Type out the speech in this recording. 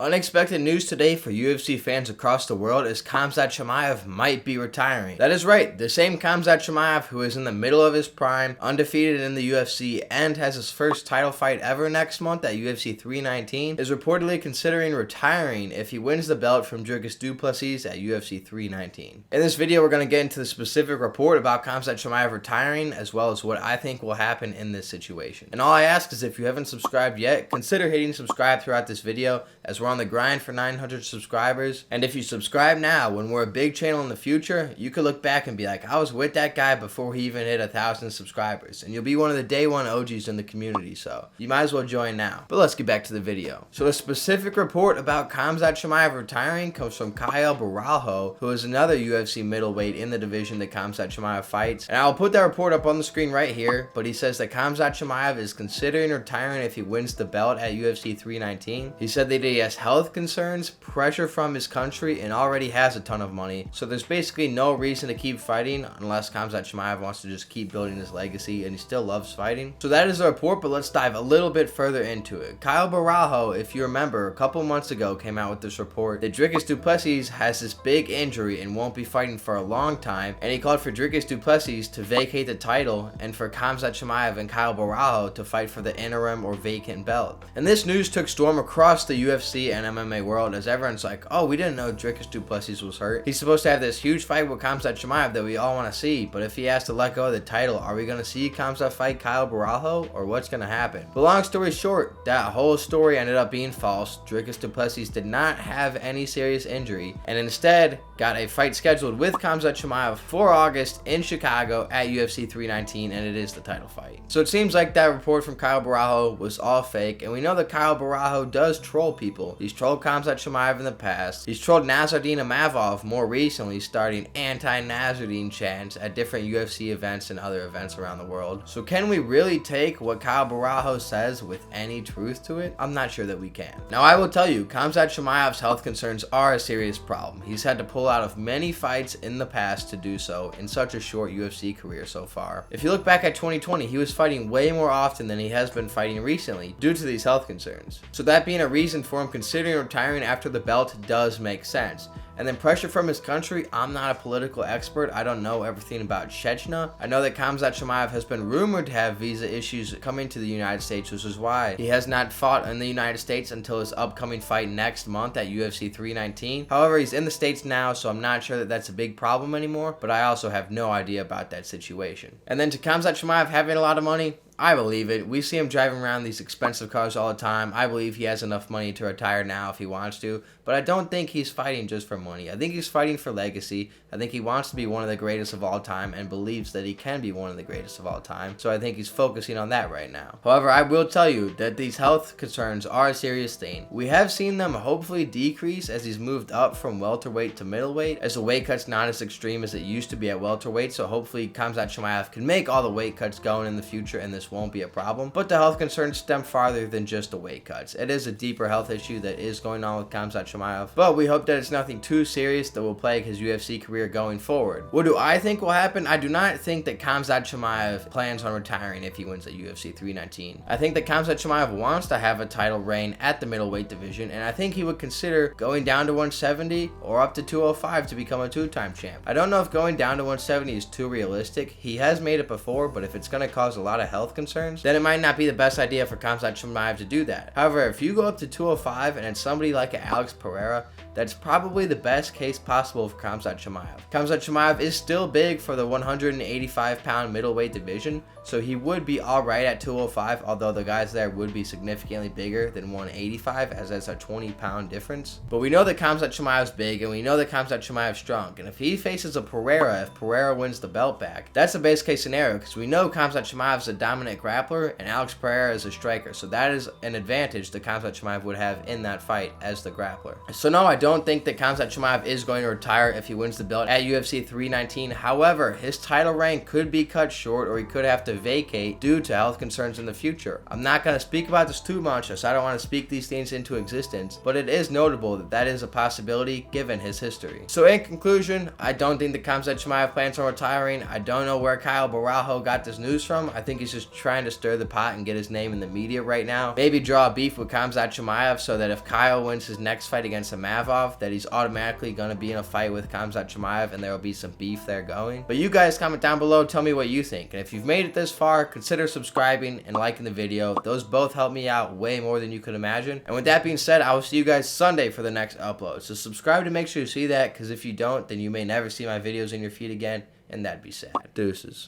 Unexpected news today for UFC fans across the world is Khamzat Chimaev might be retiring. That is right, the same Khamzat Chimaev who is in the middle of his prime, undefeated in the UFC, and has his first title fight ever next month at UFC 319, is reportedly considering retiring if he wins the belt from Dricus du Plessis at UFC 319. In this video, we're going to get into the specific report about Khamzat Chimaev retiring, as well as what I think will happen in this situation. And all I ask is if you haven't subscribed yet, consider hitting subscribe throughout this video, as we're on the grind for 900 subscribers. And if you subscribe now, when we're a big channel in the future, you could look back and be like, I was with that guy before he even hit 1,000 subscribers, and you'll be one of the day one OGs in the community, so you might as well join now. But let's get back to the video. So the specific report about Khamzat Chimaev retiring comes from Kyle Baralho, who is another UFC middleweight in the division that Khamzat Chimaev fights, and I'll put that report up on the screen right here. But he says that Khamzat Chimaev is considering retiring if he wins the belt at UFC 319. He said that he has health concerns, pressure from his country, and already has a ton of money, so there's basically no reason to keep fighting unless Khamzat Chimaev wants to just keep building his legacy, and he still loves fighting. So that is the report, but let's dive a little bit further into it. Kyle Baralho, if you remember, a couple months ago came out with this report that Dricus du Plessis has this big injury and won't be fighting for a long time, and he called for Dricus du Plessis to vacate the title and for Khamzat Chimaev and Kyle Baralho to fight for the interim or vacant belt. And this news took storm across the UFC and MMA world, as everyone's like, oh, we didn't know Dricus du Plessis was hurt. He's supposed to have this huge fight with Khamzat Chimaev that we all want to see, but if he has to let go of the title, are we going to see Khamzat fight Kyle Baralho, or what's going to happen? But long story short, that whole story ended up being false. Dricus du Plessis did not have any serious injury, and instead got a fight scheduled with Khamzat Chimaev for August in Chicago at UFC 319, and it is the title fight. So it seems like that report from Kyle Baralho was all fake, and we know that Kyle Baralho does troll people. He's trolled Khamzat Chimaev in the past. He's trolled Nasruddin Imavov more recently, starting anti-Nasruddin chants at different UFC events and other events around the world. So can we really take what Kyle Baralho says with any truth to it? I'm not sure that we can. Now I will tell you, Khamzat Chimaev's health concerns are a serious problem. He's had to pull out of many fights in the past to do so in such a short UFC career so far. If you look back at 2020, he was fighting way more often than he has been fighting recently due to these health concerns. So that being a reason for him considering retiring after the belt does make sense. And then pressure from his country, I'm not a political expert. I don't know everything about Chechnya. I know that Khamzat Chimaev has been rumored to have visa issues coming to the United States, which is why he has not fought in the United States until his upcoming fight next month at UFC 319. However, he's in the States now, so I'm not sure that that's a big problem anymore, but I also have no idea about that situation. And then to Khamzat Chimaev having a lot of money, I believe it. We see him driving around these expensive cars all the time. I believe he has enough money to retire now if he wants to, but I don't think he's fighting just for money. I think he's fighting for legacy. I think he wants to be one of the greatest of all time and believes that he can be one of the greatest of all time, so I think he's focusing on that right now. However, I will tell you that these health concerns are a serious thing. We have seen them hopefully decrease as he's moved up from welterweight to middleweight, as the weight cut's not as extreme as it used to be at welterweight, so hopefully Khamzat Chimaev can make all the weight cuts going in the future and this won't be a problem. But the health concerns stem farther than just the weight cuts. It is a deeper health issue that is going on with Khamzat Chimaev, but we hope that it's nothing too serious that will plague his UFC career going forward. What do I think will happen? I do not think that Khamzat Chimaev plans on retiring if he wins at UFC 319. I think that Khamzat Chimaev wants to have a title reign at the middleweight division, and I think he would consider going down to 170 or up to 205 to become a two-time champ. I don't know if going down to 170 is too realistic. He has made it before, but if it's going to cause a lot of health concerns, then it might not be the best idea for Khamzat Chimaev to do that. However, if you go up to 205 and it's somebody like Alex Pereira, that's probably the best case possible for Khamzat Chimaev. Khamzat Chimaev is still big for the 185-pound middleweight division, so he would be alright at 205, although the guys there would be significantly bigger than 185, as that's a 20-pound difference. But we know that Khamzat Chimaev's big, and we know that Khamzat Chimaev's strong, and if he faces a Pereira, if Pereira wins the belt back, that's the best case scenario, because we know Khamzat Chimaev's a dominant grappler, and Alex Pereira is a striker, so that is an advantage that Khamzat Chimaev would have in that fight as the grappler. So no, I don't think that Khamzat Chimaev is going to retire if he wins the belt at UFC 319. However, his title reign could be cut short, or he could have to vacate due to health concerns in the future. I'm not going to speak about this too much, as I don't want to speak these things into existence, but it is notable that that is a possibility given his history. So in conclusion, I don't think that Khamzat Chimaev plans on retiring. I don't know where Kyle Baralho got this news from. I think he's just trying to stir the pot and get his name in the media right now. Maybe draw a beef with Khamzat Chimaev so that if Kyle wins his next fight against Amavov, that he's automatically going to be in a fight with Khamzat Chimaev and there will be some beef there going. But you guys comment down below, tell me what you think. And if you've made it this far, consider subscribing and liking the video. Those both help me out way more than you could imagine. And with that being said, I will see you guys Sunday for the next upload. So subscribe to make sure you see that, because if you don't, then you may never see my videos in your feed again, and that'd be sad. Deuces.